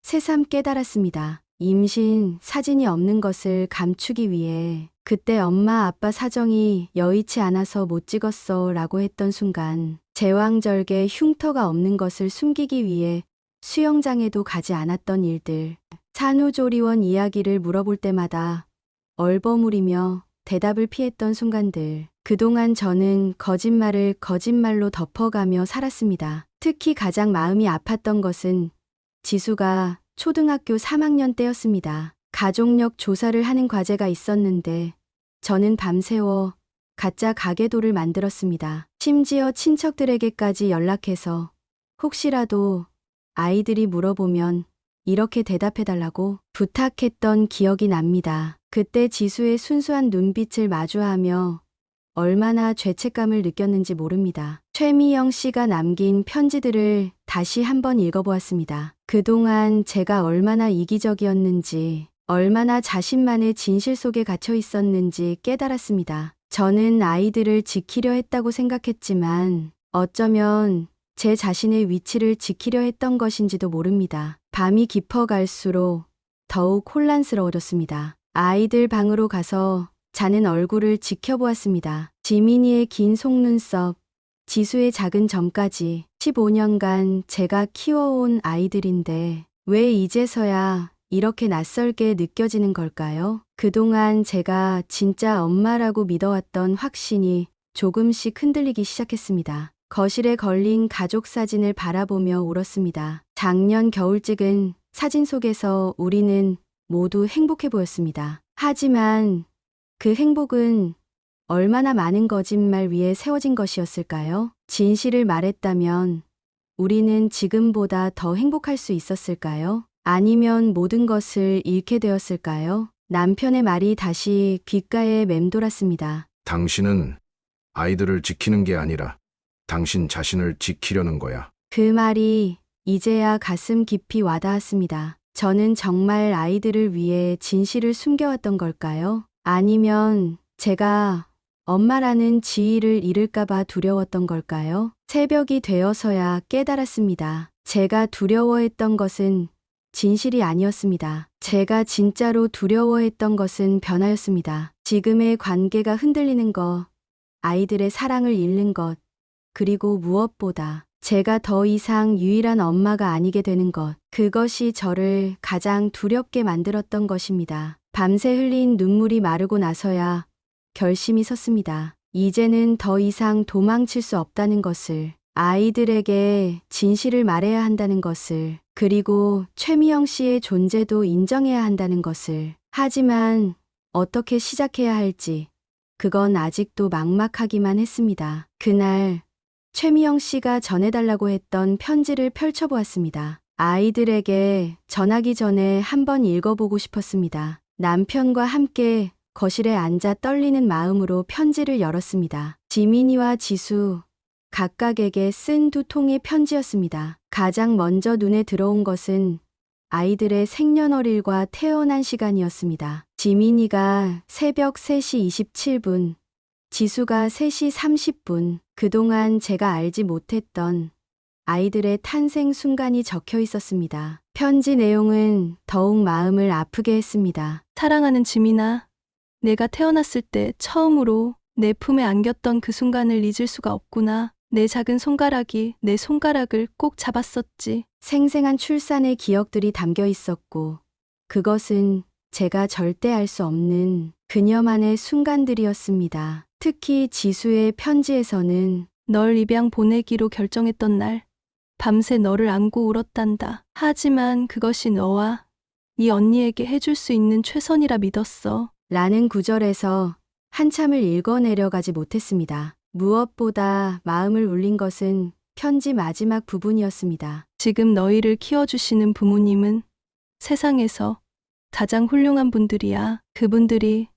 새삼 깨달았습니다. 임신 사진이 없는 것을 감추기 위해 그때 엄마 아빠 사정이 여의치 않아서 못 찍었어 라고 했던 순간 제왕절개 흉터가 없는 것을 숨기기 위해 수영장에도 가지 않았던 일들 산후조리원 이야기를 물어볼 때마다 얼버무리며 대답을 피했던 순간들 그동안 저는 거짓말을 거짓말로 덮어가며 살았습니다. 특히 가장 마음이 아팠던 것은 지수가 초등학교 3학년 때였습니다. 가족력 조사를 하는 과제가 있었는데 저는 밤새워 가짜 가계도를 만들었습니다. 심지어 친척들에게까지 연락해서 혹시라도 아이들이 물어보면 이렇게 대답해달라고 부탁했던 기억이 납니다. 그때 지수의 순수한 눈빛을 마주하며 얼마나 죄책감을 느꼈는지 모릅니다. 최미영 씨가 남긴 편지들을 다시 한번 읽어보았습니다. 그동안 제가 얼마나 이기적이었는지, 얼마나 자신만의 진실 속에 갇혀 있었는지 깨달았습니다. 저는 아이들을 지키려 했다고 생각했지만 어쩌면 제 자신의 위치를 지키려 했던 것인지도 모릅니다. 밤이 깊어갈수록 더욱 혼란스러워졌습니다. 아이들 방으로 가서 자는 얼굴을 지켜보았습니다. 지민이의 긴 속눈썹, 지수의 작은 점까지 15년간 제가 키워온 아이들인데 왜 이제서야 이렇게 낯설게 느껴지는 걸까요? 그동안 제가 진짜 엄마라고 믿어왔던 확신이 조금씩 흔들리기 시작했습니다. 거실에 걸린 가족 사진을 바라보며 울었습니다. 작년 겨울 찍은 사진 속에서 우리는 모두 행복해 보였습니다. 하지만 그 행복은 얼마나 많은 거짓말 위에 세워진 것이었을까요? 진실을 말했다면 우리는 지금보다 더 행복할 수 있었을까요? 아니면 모든 것을 잃게 되었을까요? 남편의 말이 다시 귓가에 맴돌았습니다. 당신은 아이들을 지키는 게 아니라 당신 자신을 지키려는 거야. 그 말이 이제야 가슴 깊이 와닿았습니다. 저는 정말 아이들을 위해 진실을 숨겨왔던 걸까요? 아니면 제가 엄마라는 지위를 잃을까봐 두려웠던 걸까요? 새벽이 되어서야 깨달았습니다. 제가 두려워했던 것은 진실이 아니었습니다. 제가 진짜로 두려워했던 것은 변화였습니다. 지금의 관계가 흔들리는 것, 아이들의 사랑을 잃는 것, 그리고 무엇보다 제가 더 이상 유일한 엄마가 아니게 되는 것, 그것이 저를 가장 두렵게 만들었던 것입니다. 밤새 흘린 눈물이 마르고 나서야 결심이 섰습니다. 이제는 더 이상 도망칠 수 없다는 것을, 아이들에게 진실을 말해야 한다는 것을, 그리고 최미영 씨의 존재도 인정해야 한다는 것을. 하지만 어떻게 시작해야 할지, 그건 아직도 막막하기만 했습니다. 그날 최미영 씨가 전해달라고 했던 편지를 펼쳐보았습니다. 아이들에게 전하기 전에 한번 읽어보고 싶었습니다. 남편과 함께 거실에 앉아 떨리는 마음으로 편지를 열었습니다. 지민이와 지수, 각각에게 쓴 2통의 편지였습니다. 가장 먼저 눈에 들어온 것은 아이들의 생년월일과 태어난 시간이었습니다. 지민이가 새벽 3시 27분, 지수가 3시 30분, 그동안 제가 알지 못했던 아이들의 탄생 순간이 적혀 있었습니다. 편지 내용은 더욱 마음을 아프게 했습니다. 사랑하는 지민아, 내가 태어났을 때 처음으로 내 품에 안겼던 그 순간을 잊을 수가 없구나. 내 작은 손가락이 내 손가락을 꼭 잡았었지. 생생한 출산의 기억들이 담겨 있었고, 그것은 제가 절대 알 수 없는 그녀만의 순간들이었습니다. 특히 지수의 편지에서는 널 입양 보내기로 결정했던 날, 밤새 너를 안고 울었단다. 하지만 그것이 너와 이 언니에게 해줄 수 있는 최선이라 믿었어. 라는 구절에서 한참을 읽어내려가지 못했습니다. 무엇보다 마음을 울린 것은 편지 마지막 부분이었습니다. 지금 너희를 키워주시는 부모님은 세상에서 가장 훌륭한 분들이야. 그분들이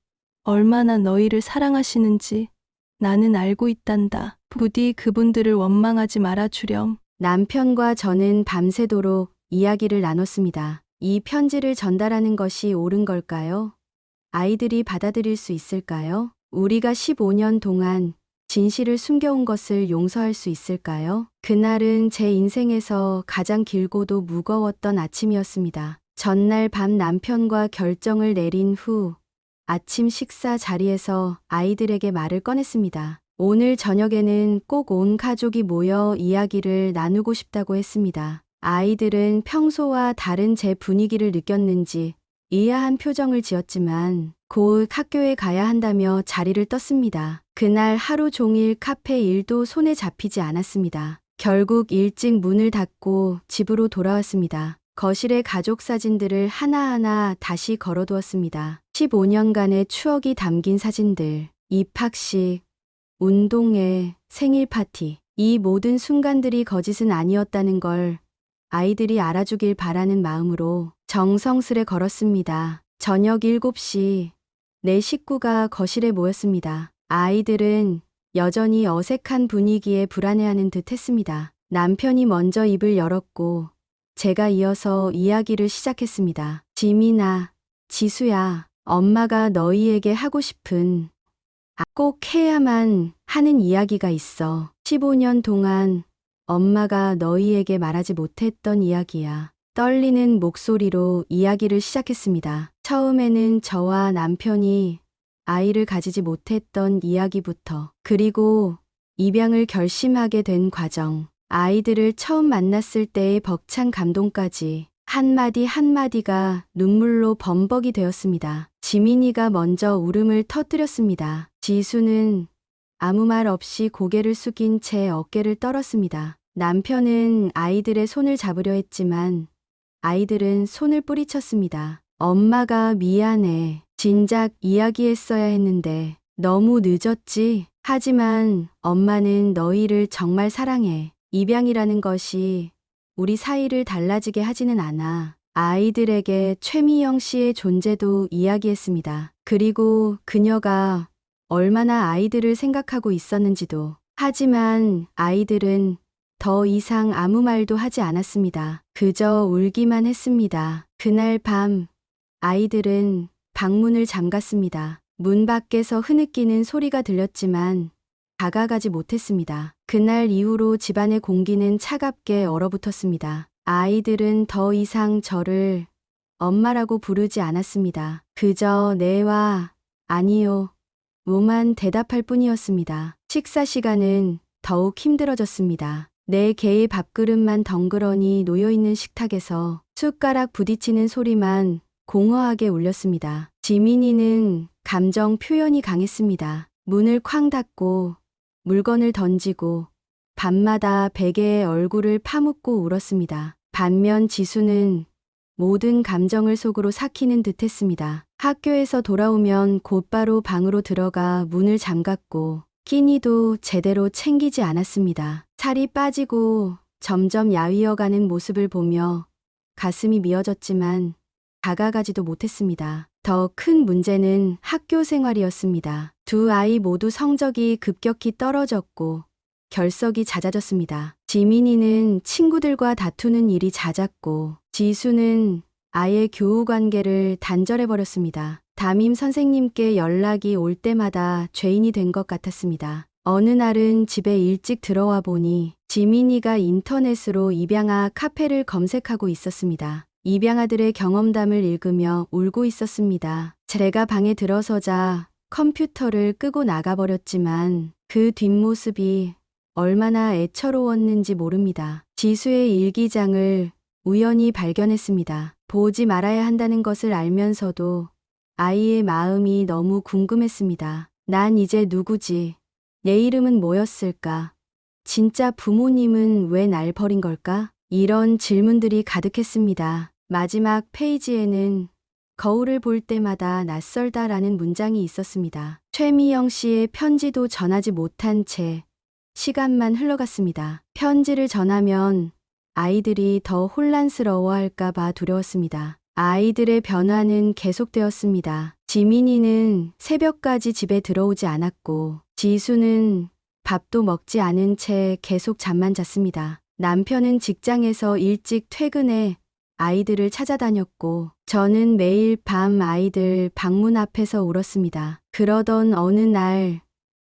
얼마나 너희를 사랑하시는지 나는 알고 있단다. 부디 그분들을 원망하지 말아주렴. 남편과 저는 밤새도록 이야기를 나눴습니다. 이 편지를 전달하는 것이 옳은 걸까요? 아이들이 받아들일 수 있을까요? 우리가 15년 동안 진실을 숨겨온 것을 용서할 수 있을까요? 그날은 제 인생에서 가장 길고도 무거웠던 아침이었습니다. 전날 밤 남편과 결정을 내린 후 아침 식사 자리에서 아이들에게 말을 꺼냈습니다. 오늘 저녁에는 꼭 온 가족이 모여 이야기를 나누고 싶다고 했습니다. 아이들은 평소와 다른 제 분위기를 느꼈는지 의아한 표정을 지었지만 곧 학교에 가야 한다며 자리를 떴습니다. 그날 하루 종일 카페 일도 손에 잡히지 않았습니다. 결국 일찍 문을 닫고 집으로 돌아왔습니다. 거실에 가족 사진들을 하나하나 다시 걸어두었습니다. 15년간의 추억이 담긴 사진들, 입학식, 운동회, 생일 파티. 이 모든 순간들이 거짓은 아니었다는 걸 아이들이 알아주길 바라는 마음으로 정성스레 걸었습니다. 저녁 7시, 내 식구가 거실에 모였습니다. 아이들은 여전히 어색한 분위기에 불안해하는 듯 했습니다. 남편이 먼저 입을 열었고 제가 이어서 이야기를 시작했습니다. 지민아, 지수야, 엄마가 너희에게 하고 싶은 꼭 해야만 하는 이야기가 있어. 15년 동안 엄마가 너희에게 말하지 못했던 이야기야. 떨리는 목소리로 이야기를 시작했습니다. 처음에는 저와 남편이 아이를 가지지 못했던 이야기부터, 그리고 입양을 결심하게 된 과정, 아이들을 처음 만났을 때의 벅찬 감동까지 한마디 한마디가 눈물로 범벅이 되었습니다. 지민이가 먼저 울음을 터뜨렸습니다. 지수는 아무 말 없이 고개를 숙인 채 어깨를 떨었습니다. 남편은 아이들의 손을 잡으려 했지만 아이들은 손을 뿌리쳤습니다. 엄마가 미안해. 진작 이야기했어야 했는데 너무 늦었지. 하지만 엄마는 너희를 정말 사랑해. 입양이라는 것이 우리 사이를 달라지게 하지는 않아. 아이들에게 최미영 씨의 존재도 이야기했습니다. 그리고 그녀가 얼마나 아이들을 생각하고 있었는지도. 하지만 아이들은 더 이상 아무 말도 하지 않았습니다. 그저 울기만 했습니다. 그날 밤 아이들은 방문을 잠갔습니다. 문 밖에서 흐느끼는 소리가 들렸지만 다가가지 못했습니다. 그날 이후로 집안의 공기는 차갑게 얼어붙었습니다. 아이들은 더 이상 저를 엄마라고 부르지 않았습니다. 그저 네와 아니요, 뭐만 대답할 뿐이었습니다. 식사 시간은 더욱 힘들어졌습니다. 네 개의 밥그릇만 덩그러니 놓여있는 식탁에서 숟가락 부딪히는 소리만 공허하게 울렸습니다. 지민이는 감정 표현이 강했습니다. 문을 쾅 닫고 물건을 던지고 밤마다 베개에 얼굴을 파묻고 울었습니다. 반면 지수는 모든 감정을 속으로 삭히는 듯 했습니다. 학교에서 돌아오면 곧바로 방으로 들어가 문을 잠갔고 끼니도 제대로 챙기지 않았습니다. 살이 빠지고 점점 야위어가는 모습을 보며 가슴이 미어졌지만 다가가지도 못했습니다. 더 큰 문제는 학교 생활이었습니다. 두 아이 모두 성적이 급격히 떨어졌고 결석이 잦아졌습니다. 지민이는 친구들과 다투는 일이 잦았고 지수는 아예 교우 관계를 단절해버렸습니다. 담임 선생님께 연락이 올 때마다 죄인이 된 것 같았습니다. 어느 날은 집에 일찍 들어와 보니 지민이가 인터넷으로 입양아 카페를 검색하고 있었습니다. 입양아들의 경험담을 읽으며 울고 있었습니다. 제가 방에 들어서자 컴퓨터를 끄고 나가버렸지만 그 뒷모습이 얼마나 애처로웠는지 모릅니다. 지수의 일기장을 우연히 발견했습니다. 보지 말아야 한다는 것을 알면서도 아이의 마음이 너무 궁금했습니다. 난 이제 누구지? 내 이름은 뭐였을까? 진짜 부모님은 왜 날 버린 걸까? 이런 질문들이 가득했습니다. 마지막 페이지에는 거울을 볼 때마다 낯설다라는 문장이 있었습니다. 최미영 씨의 편지도 전하지 못한 채 시간만 흘러갔습니다. 편지를 전하면 아이들이 더 혼란스러워할까봐 두려웠습니다. 아이들의 변화는 계속되었습니다. 지민이는 새벽까지 집에 들어오지 않았고 지수는 밥도 먹지 않은 채 계속 잠만 잤습니다. 남편은 직장에서 일찍 퇴근해 아이들을 찾아다녔고 저는 매일 밤 아이들 방문 앞에서 울었습니다. 그러던 어느 날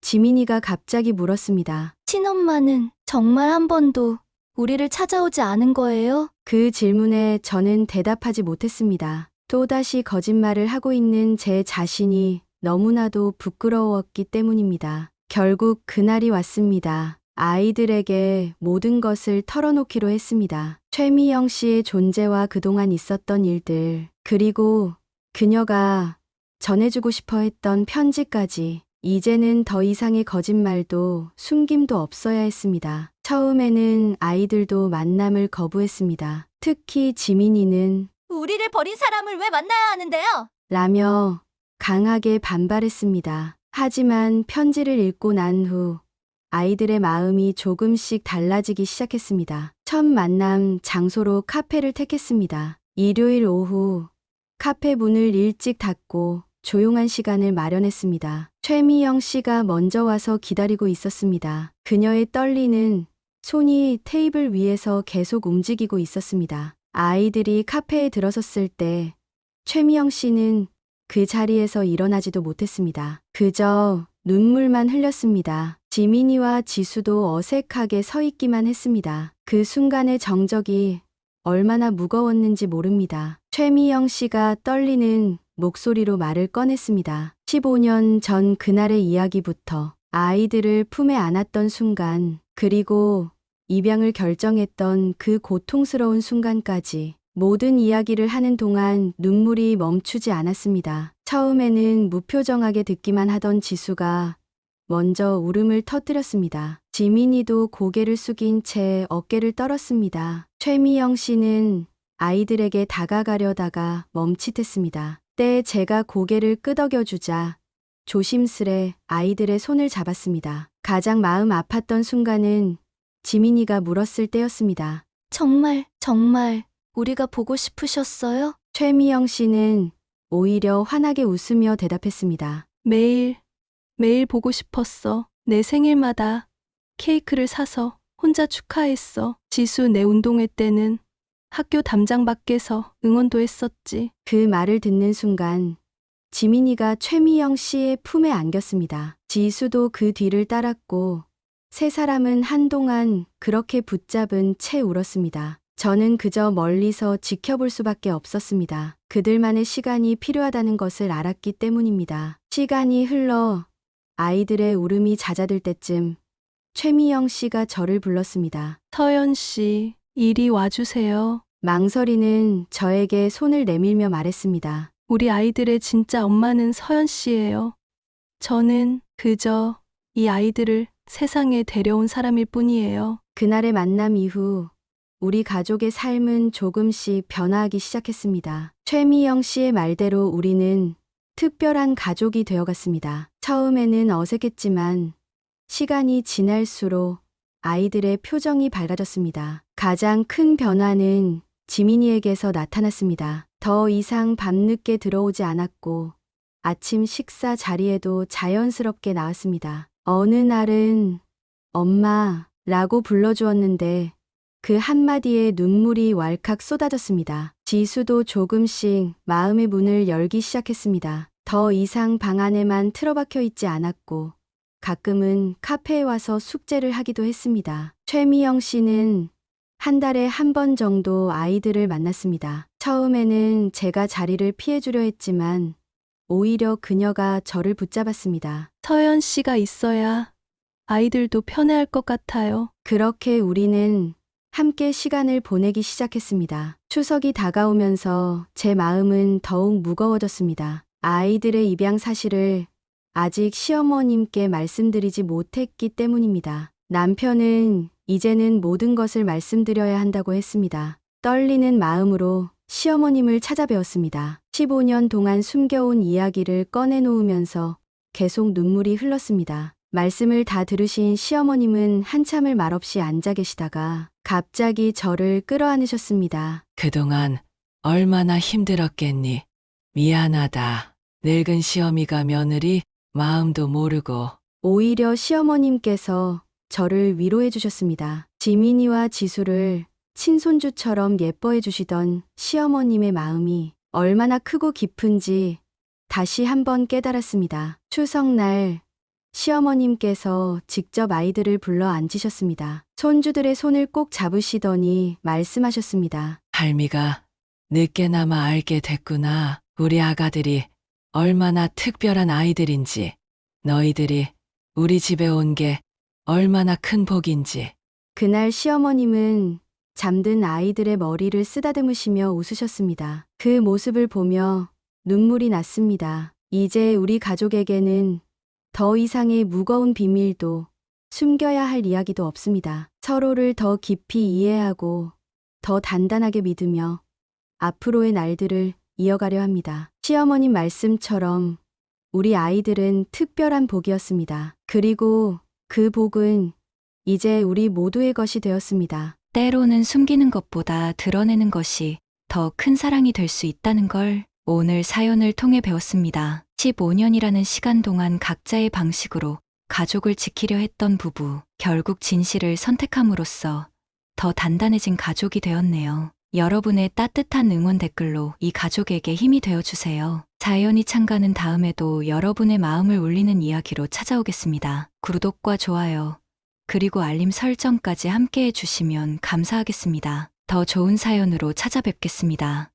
지민이가 갑자기 물었습니다. 친엄마는 정말 한 번도 우리를 찾아오지 않은 거예요? 그 질문에 저는 대답하지 못했습니다. 또다시 거짓말을 하고 있는 제 자신이 너무나도 부끄러웠기 때문입니다. 결국 그날이 왔습니다. 아이들에게 모든 것을 털어놓기로 했습니다. 최미영 씨의 존재와 그동안 있었던 일들, 그리고 그녀가 전해주고 싶어 했던 편지까지. 이제는 더 이상의 거짓말도 숨김도 없어야 했습니다. 처음에는 아이들도 만남을 거부했습니다. 특히 지민이는 우리를 버린 사람을 왜 만나야 하는데요? 라며 강하게 반발했습니다. 하지만 편지를 읽고 난 후 아이들의 마음이 조금씩 달라지기 시작했습니다. 첫 만남 장소로 카페를 택했습니다. 일요일 오후 카페 문을 일찍 닫고 조용한 시간을 마련했습니다. 최미영 씨가 먼저 와서 기다리고 있었습니다. 그녀의 떨리는 손이 테이블 위에서 계속 움직이고 있었습니다. 아이들이 카페에 들어섰을 때 최미영 씨는 그 자리에서 일어나지도 못했습니다. 그저 눈물만 흘렸습니다. 지민이와 지수도 어색하게 서 있기만 했습니다. 그 순간의 정적이 얼마나 무거웠는지 모릅니다. 최미영 씨가 떨리는 목소리로 말을 꺼냈습니다. 15년 전 그날의 이야기부터 아이들을 품에 안았던 순간, 그리고 입양을 결정했던 그 고통스러운 순간까지 모든 이야기를 하는 동안 눈물이 멈추지 않았습니다. 처음에는 무표정하게 듣기만 하던 지수가 먼저 울음을 터뜨렸습니다. 지민이도 고개를 숙인 채 어깨를 떨었습니다. 최미영 씨는 아이들에게 다가가려다가 멈칫했습니다. 때에 제가 고개를 끄덕여주자 조심스레 아이들의 손을 잡았습니다. 가장 마음 아팠던 순간은 지민이가 물었을 때였습니다. 정말 우리가 보고 싶으셨어요? 최미영 씨는 오히려 환하게 웃으며 대답했습니다. 매일 보고 싶었어. 내 생일마다 케이크를 사서 혼자 축하했어. 지수 내 운동회 때는 학교 담장 밖에서 응원도 했었지. 그 말을 듣는 순간 지민이가 최미영 씨의 품에 안겼습니다. 지수도 그 뒤를 따랐고 세 사람은 한동안 그렇게 붙잡은 채 울었습니다. 저는 그저 멀리서 지켜볼 수밖에 없었습니다. 그들만의 시간이 필요하다는 것을 알았기 때문입니다. 시간이 흘러 아이들의 울음이 잦아들 때쯤 최미영 씨가 저를 불렀습니다. 서연 씨, 이리 와주세요. 망설이는 저에게 손을 내밀며 말했습니다. 우리 아이들의 진짜 엄마는 서연 씨예요. 저는 그저 이 아이들을 세상에 데려온 사람일 뿐이에요. 그날의 만남 이후 우리 가족의 삶은 조금씩 변화하기 시작했습니다. 최미영 씨의 말대로 우리는 특별한 가족이 되어갔습니다. 처음에는 어색했지만 시간이 지날수록 아이들의 표정이 밝아졌습니다. 가장 큰 변화는 지민이에게서 나타났습니다. 더 이상 밤늦게 들어오지 않았고 아침 식사 자리에도 자연스럽게 나왔습니다. 어느 날은 엄마라고 불러주었는데 그 한마디에 눈물이 왈칵 쏟아졌습니다. 지수도 조금씩 마음의 문을 열기 시작했습니다. 더 이상 방 안에만 틀어박혀 있지 않았고 가끔은 카페에 와서 숙제를 하기도 했습니다. 최미영 씨는 한 달에 한 번 정도 아이들을 만났습니다. 처음에는 제가 자리를 피해주려 했지만 오히려 그녀가 저를 붙잡았습니다. 서연 씨가 있어야 아이들도 편해할 것 같아요. 그렇게 우리는 함께 시간을 보내기 시작했습니다. 추석이 다가오면서 제 마음은 더욱 무거워졌습니다. 아이들의 입양 사실을 아직 시어머님께 말씀드리지 못했기 때문입니다. 남편은 이제는 모든 것을 말씀드려야 한다고 했습니다. 떨리는 마음으로 시어머님을 찾아뵈었습니다. 15년 동안 숨겨온 이야기를 꺼내놓으면서 계속 눈물이 흘렀습니다. 말씀을 다 들으신 시어머님은 한참을 말없이 앉아 계시다가 갑자기 저를 끌어안으셨습니다. 그동안 얼마나 힘들었겠니? 미안하다. 늙은 시어미가 며느리 마음도 모르고. 오히려 시어머님께서 저를 위로해 주셨습니다. 지민이와 지수를 친손주처럼 예뻐해 주시던 시어머님의 마음이 얼마나 크고 깊은지 다시 한번 깨달았습니다. 추석날 시어머님께서 직접 아이들을 불러 앉히셨습니다. 손주들의 손을 꼭 잡으시더니 말씀하셨습니다. 할미가 늦게나마 알게 됐구나. 우리 아가들이 얼마나 특별한 아이들인지, 너희들이 우리 집에 온 게 얼마나 큰 복인지. 그날 시어머님은 잠든 아이들의 머리를 쓰다듬으시며 웃으셨습니다. 그 모습을 보며 눈물이 났습니다. 이제 우리 가족에게는 더 이상의 무거운 비밀도 숨겨야 할 이야기도 없습니다. 서로를 더 깊이 이해하고 더 단단하게 믿으며 앞으로의 날들을 이어가려 합니다. 시어머님 말씀처럼 우리 아이들은 특별한 복이었습니다. 그리고 그 복은 이제 우리 모두의 것이 되었습니다. 때로는 숨기는 것보다 드러내는 것이 더 큰 사랑이 될 수 있다는 걸 오늘 사연을 통해 배웠습니다. 15년이라는 시간 동안 각자의 방식으로 가족을 지키려 했던 부부, 결국 진실을 선택함으로써 더 단단해진 가족이 되었네요. 여러분의 따뜻한 응원 댓글로 이 가족에게 힘이 되어주세요. 사연이 창가는 다음에도 여러분의 마음을 울리는 이야기로 찾아오겠습니다. 구독과 좋아요, 그리고 알림 설정까지 함께 해주시면 감사하겠습니다. 더 좋은 사연으로 찾아뵙겠습니다.